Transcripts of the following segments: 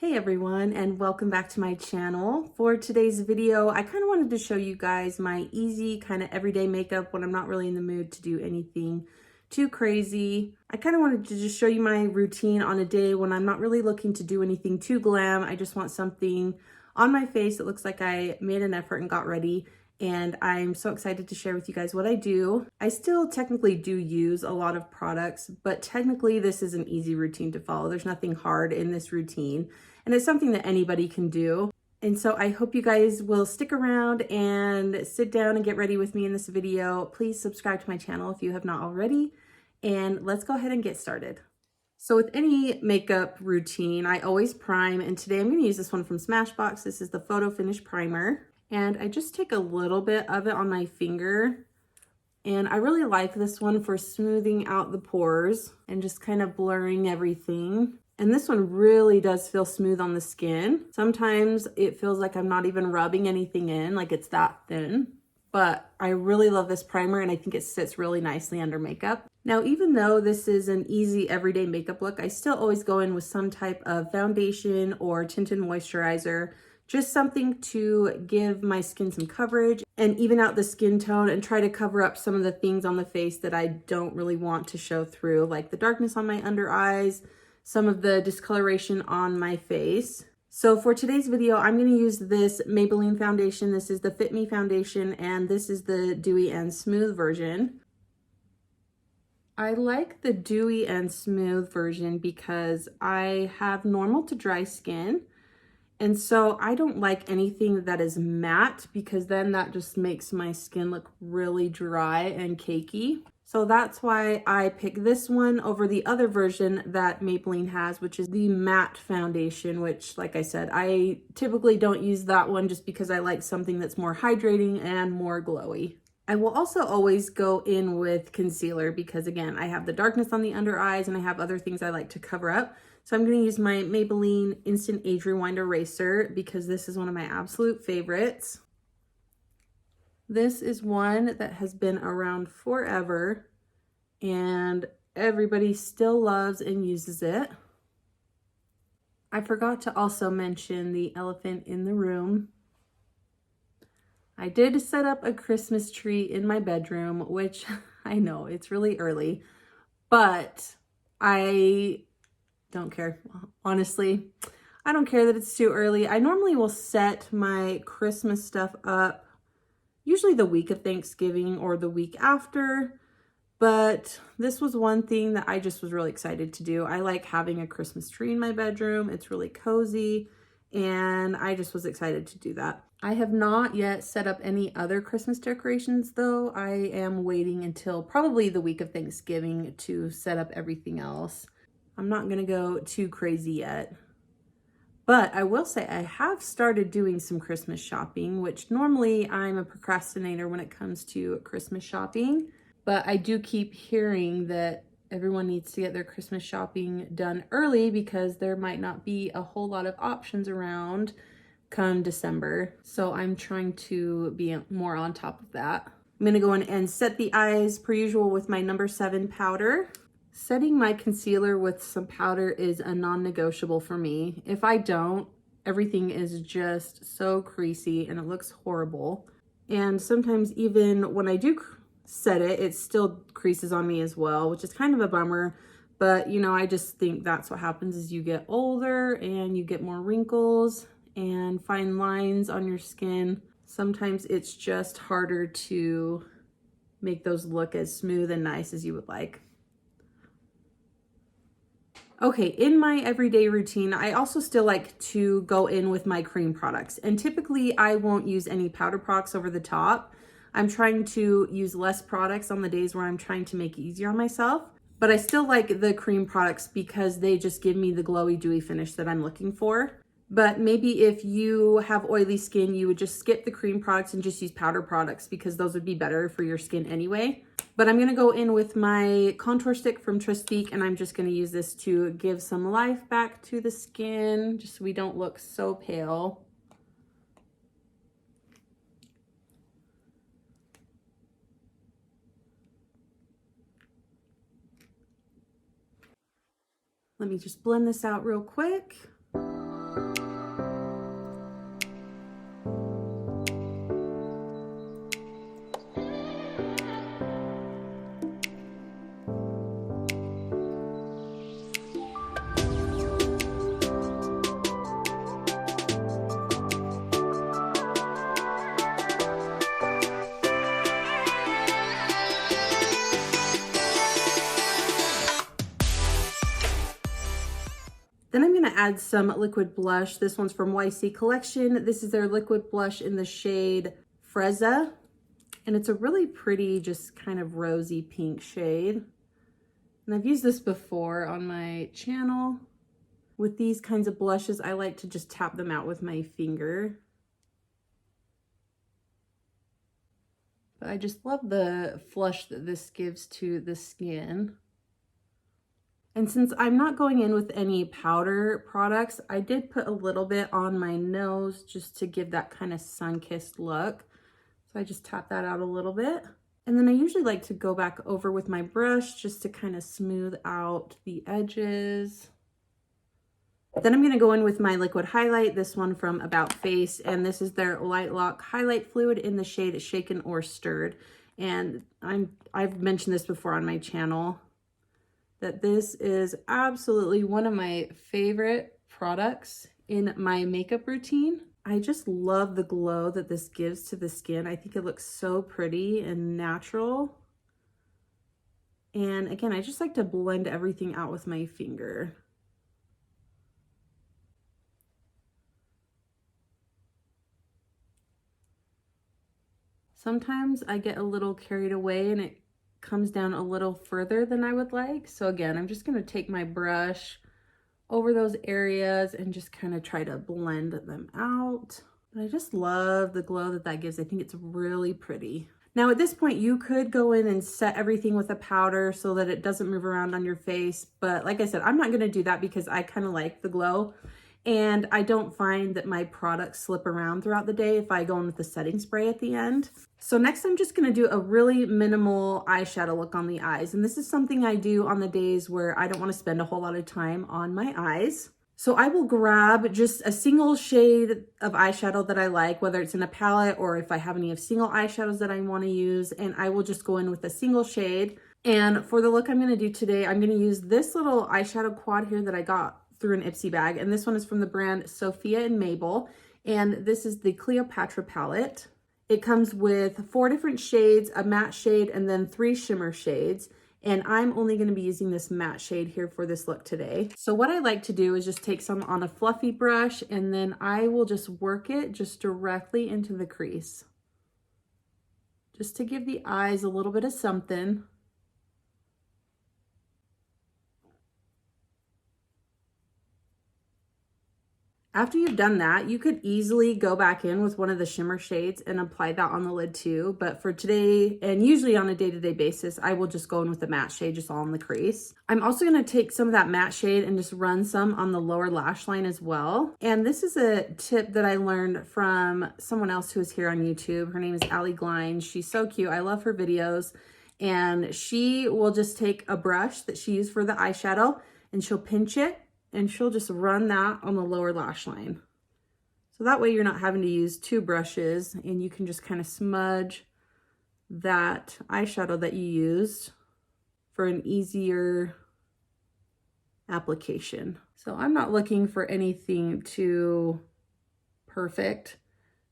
Hey everyone, and welcome back to my channel. For today's video, I kind of wanted to show you guys my easy kind of everyday makeup when I'm not really in the mood to do anything too crazy. I kind of wanted to just show you my routine on a day when I'm not really looking to do anything too glam. I just want something on my face that looks like I made an effort and got ready. And I'm so excited to share with you guys what I do. I still technically do use a lot of products, but technically this is an easy routine to follow. There's nothing hard in this routine, and it's something that anybody can do. And so I hope you guys will stick around and sit down and get ready with me in this video. Please subscribe to my channel if you have not already, and let's go ahead and get started. So with any makeup routine, I always prime, and today I'm going to use this one from SMASHBOX. This is the Photo Finish Primer. And I just take a little bit of it on my finger. And I really like this one for smoothing out the pores and just kind of blurring everything. And this one really does feel smooth on the skin. Sometimes it feels like I'm not even rubbing anything in, like it's that thin. But I really love this primer, and I think it sits really nicely under makeup. Now, even though this is an easy everyday makeup look, I still always go in with some type of foundation or tinted moisturizer. Just something to give my skin some coverage and even out the skin tone and try to cover up some of the things on the face that I don't really want to show through, like the darkness on my under eyes, some of the discoloration on my face. So for today's video, I'm going to use this Maybelline foundation. This is the Fit Me foundation, and this is the Dewy and Smooth version. I like the Dewy and Smooth version because I have normal to dry skin. And so I don't like anything that is matte because then that just makes my skin look really dry and cakey. So that's why I pick this one over the other version that Maybelline has, which is the matte foundation, which, like I said, I typically don't use that one just because I like something that's more hydrating and more glowy. I will also always go in with concealer because, again, I have the darkness on the under eyes and I have other things I like to cover up. So I'm going to use my Maybelline Instant Age Rewind Eraser because this is one of my absolute favorites. This is one that has been around forever and everybody still loves and uses it. I forgot to also mention the elephant in the room. I did set up a Christmas tree in my bedroom, which I know it's really early, but I don't care. Honestly, I don't care that it's too early. I normally will set my Christmas stuff up usually the week of Thanksgiving or the week after, but this was one thing that I just was really excited to do. I like having a Christmas tree in my bedroom. It's really cozy, and I just was excited to do that. I have not yet set up any other Christmas decorations though. I am waiting until probably the week of Thanksgiving to set up everything else. I'm not gonna go too crazy yet, but I will say I have started doing some Christmas shopping, which normally I'm a procrastinator when it comes to Christmas shopping, but I do keep hearing that everyone needs to get their Christmas shopping done early because there might not be a whole lot of options around come December. So I'm trying to be more on top of that. I'm gonna go in and set the eyes per usual with my number 7 powder. Setting my concealer with some powder is a non-negotiable for me. If I don't, everything is just so creasy and it looks horrible. And sometimes even when I do set it, it still creases on me as well, which is kind of a bummer. But you know, I just think that's what happens as you get older and you get more wrinkles and fine lines on your skin. Sometimes it's just harder to make those look as smooth and nice as you would like. Okay, in my everyday routine, I also still like to go in with my cream products, and typically I won't use any powder products over the top. I'm trying to use less products on the days where I'm trying to make it easier on myself, but I still like the cream products because they just give me the glowy, dewy finish that I'm looking for. But maybe if you have oily skin, you would just skip the cream products and just use powder products because those would be better for your skin anyway. But I'm going to go in with my contour stick from TRESTIQUE, and I'm just going to use this to give some life back to the skin, just so we don't look so pale. Let me just blend this out real quick. add some liquid blush. This one's from YC Collection. This is their liquid blush in the shade Fresa. And it's a really pretty, just kind of rosy pink shade. And I've used this before on my channel. With these kinds of blushes, I like to just tap them out with my finger. But I just love the flush that this gives to the skin. And since I'm not going in with any powder products, I did put a little bit on my nose just to give that kind of sun-kissed look. So I just tap that out a little bit. And then I usually like to go back over with my brush just to kind of smooth out the edges. Then I'm going to go in with my liquid highlight, this one from About Face, and this is their Light Lock Highlight Fluid in the shade Shaken or Stirred. And I've mentioned this before on my channel, that this is absolutely one of my favorite products in my makeup routine. I just love the glow that this gives to the skin. I think it looks so pretty and natural. And again, I just like to blend everything out with my finger. Sometimes I get a little carried away and it comes down a little further than I would like. So again, I'm just going to take my brush over those areas and just kind of try to blend them out. But I just love the glow that that gives. I think it's really pretty. Now at this point, you could go in and set everything with a powder so that it doesn't move around on your face. But like I said, I'm not going to do that because I kind of like the glow. And I don't find that my products slip around throughout the day if I go in with the setting spray at the end. So next I'm just gonna do a really minimal eyeshadow look on the eyes. And this is something I do on the days where I don't wanna spend a whole lot of time on my eyes. So I will grab just a single shade of eyeshadow that I like, whether it's in a palette or if I have any of single eyeshadows that I wanna use, and I will just go in with a single shade. And for the look I'm gonna do today, I'm gonna use this little eyeshadow quad here that I got through an Ipsy bag, and this one is from the brand Sophia and MABELLE, and this is the Cleopatra palette. It comes with 4 different shades, a matte shade, and then 3 shimmer shades, and I'm only going to be using this matte shade here for this look today. So what I like to do is just take some on a fluffy brush, and then I will just work it just directly into the crease, just to give the eyes a little bit of something. After you've done that, you could easily go back in with one of the shimmer shades and apply that on the lid too. But for today, and usually on a day-to-day basis, I will just go in with the matte shade just all in the crease. I'm also going to take some of that matte shade and just run some on the lower lash line as well. And this is a tip that I learned from someone else who is here on YouTube. Her name is Ghizlan. She's so cute. I love her videos. And she will just take a brush that she used for the eyeshadow and she'll pinch it. And she'll just run that on the lower lash line. So that way you're not having to use 2 brushes and you can just kind of smudge that eyeshadow that you used for an easier application. So I'm not looking for anything too perfect.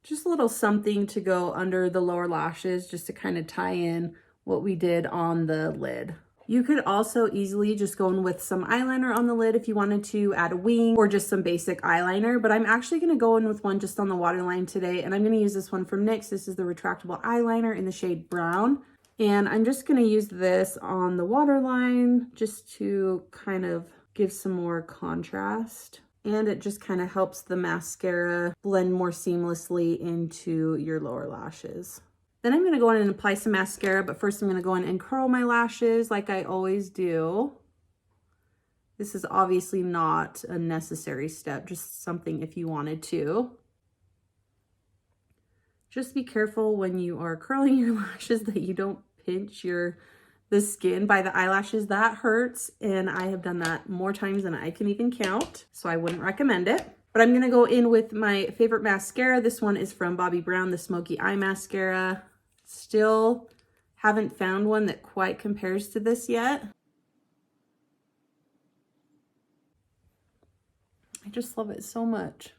Just a little something to go under the lower lashes just to kind of tie in what we did on the lid. You could also easily just go in with some eyeliner on the lid if you wanted to add a wing or just some basic eyeliner, but I'm actually going to go in with one just on the waterline today, and I'm going to use this one from NYX. This is the Retractable Eyeliner in the shade Brown, and I'm just going to use this on the waterline just to kind of give some more contrast, and it just kind of helps the mascara blend more seamlessly into your lower lashes. Then I'm going to go in and apply some mascara, but first I'm going to go in and curl my lashes like I always do. This is obviously not a necessary step, just something if you wanted to. Just be careful when you are curling your lashes that you don't pinch the skin by the eyelashes. That hurts, and I have done that more times than I can even count, so I wouldn't recommend it. But I'm going to go in with my favorite mascara. This one is from Bobbi Brown, the Smoky Eye Mascara. Still haven't found one that quite compares to this yet. I just love it so much.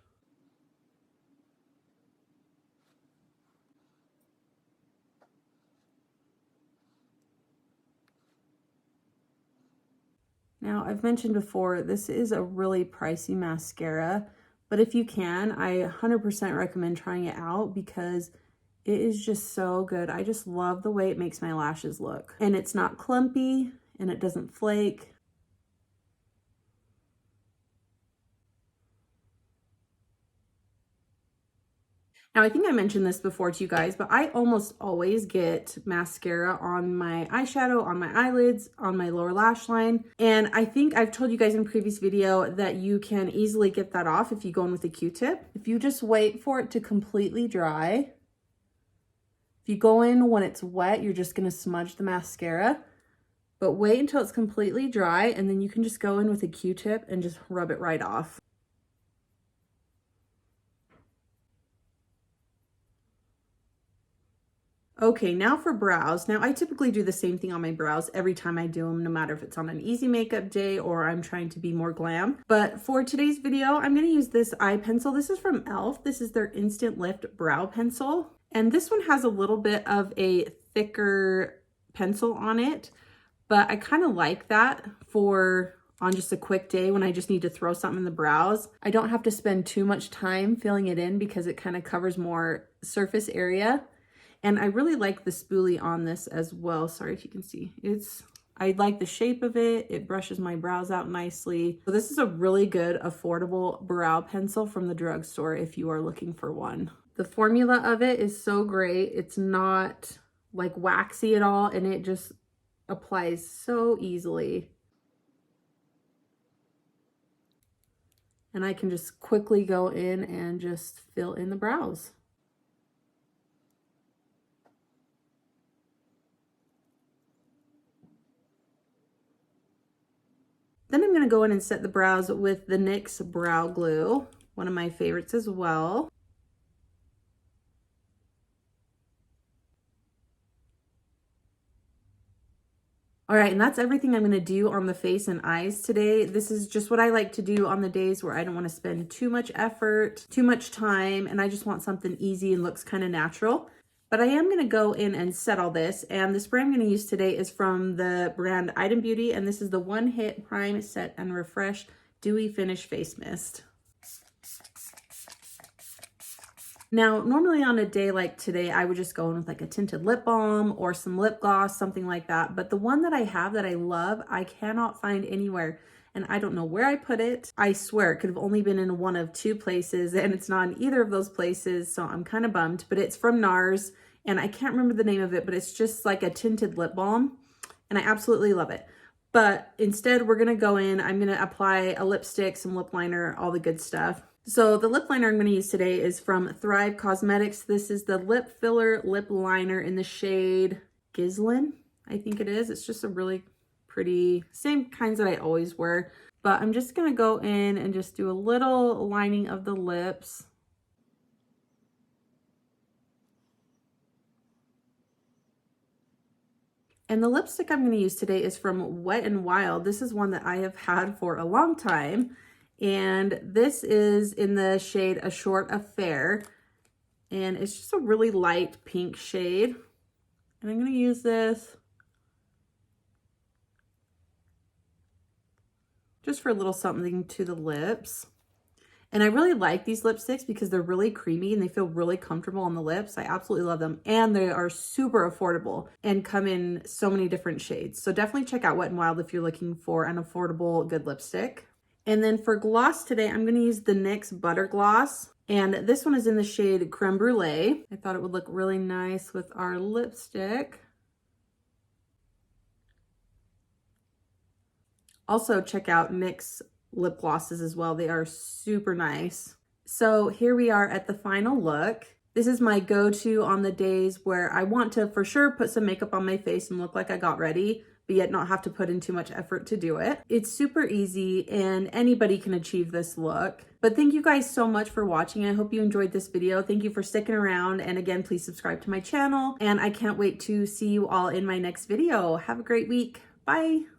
Now, I've mentioned before, this is a really pricey mascara, but if you can, I 100% recommend trying it out because it is just so good. I just love the way it makes my lashes look. And it's not clumpy and it doesn't flake. Now, I think I mentioned this before to you guys, but I almost always get mascara on my eyeshadow, on my eyelids, on my lower lash line. And I think I've told you guys in a previous video that you can easily get that off if you go in with a Q-tip. If you just wait for it to completely dry. If you go in when it's wet, you're just gonna smudge the mascara. But wait until it's completely dry and then you can just go in with a Q-tip and just rub it right off. Okay, now for brows. Now I typically do the same thing on my brows every time I do them, no matter if it's on an easy makeup day or I'm trying to be more glam. But for today's video, I'm gonna use this eye pencil. This is from E.L.F. This is their Instant Lift Brow Pencil. And this one has a little bit of a thicker pencil on it, but I kind of like that for on just a quick day when I just need to throw something in the brows. I don't have to spend too much time filling it in because it kind of covers more surface area. And I really like the spoolie on this as well. Sorry if you can see. I like the shape of it. It brushes my brows out nicely. So this is a really good, affordable brow pencil from the drugstore if you are looking for one. The formula of it is so great. It's not like waxy at all, and it just applies so easily. And I can just quickly go in and just fill in the brows. Then I'm going to go in and set the brows with the NYX Brow Glue, one of my favorites as well. All right, and that's everything I'm going to do on the face and eyes today. This is just what I like to do on the days where I don't want to spend too much effort, too much time, and I just want something easy and looks kind of natural. But I am going to go in and set all this, and the spray I'm going to use today is from the brand Item Beauty, and this is the One Hit Prime, Set, and Refresh Dewy Finish Face Mist. Now, normally on a day like today, I would just go in with like a tinted lip balm or some lip gloss, something like that. But the one that I have that I love, I cannot find anywhere. And I don't know where I put it. I swear it could have only been in one of two places and it's not in either of those places. So I'm kind of bummed, but it's from NARS and I can't remember the name of it, but it's just like a tinted lip balm and I absolutely love it. But instead we're gonna go in, I'm gonna apply a lipstick, some lip liner, all the good stuff. So the lip liner I'm going to use today is from Thrive Cosmetics. This is the lip filler lip liner in the shade Ghizlan, I think it is. It's just a really pretty, same kinds that I always wear. But I'm just going to go in and just do a little lining of the lips. And the lipstick I'm going to use today is from Wet n Wild. This is one that I have had for a long time. And this is in the shade A Short Affair. And it's just a really light pink shade. And I'm going to use this just for a little something to the lips. And I really like these lipsticks because they're really creamy and they feel really comfortable on the lips. I absolutely love them. And they are super affordable and come in so many different shades. So definitely check out Wet n Wild if you're looking for an affordable, good lipstick. And then for gloss today, I'm going to use the NYX Butter Gloss. And this one is in the shade Crème Brûlée. I thought it would look really nice with our lipstick. Also check out NYX lip glosses as well. They are super nice. So here we are at the final look. This is my go-to on the days where I want to for sure put some makeup on my face and look like I got ready, but yet not have to put in too much effort to do it. It's super easy and anybody can achieve this look. But thank you guys so much for watching. I hope you enjoyed this video. Thank you for sticking around. And again, please subscribe to my channel. And I can't wait to see you all in my next video. Have a great week. Bye.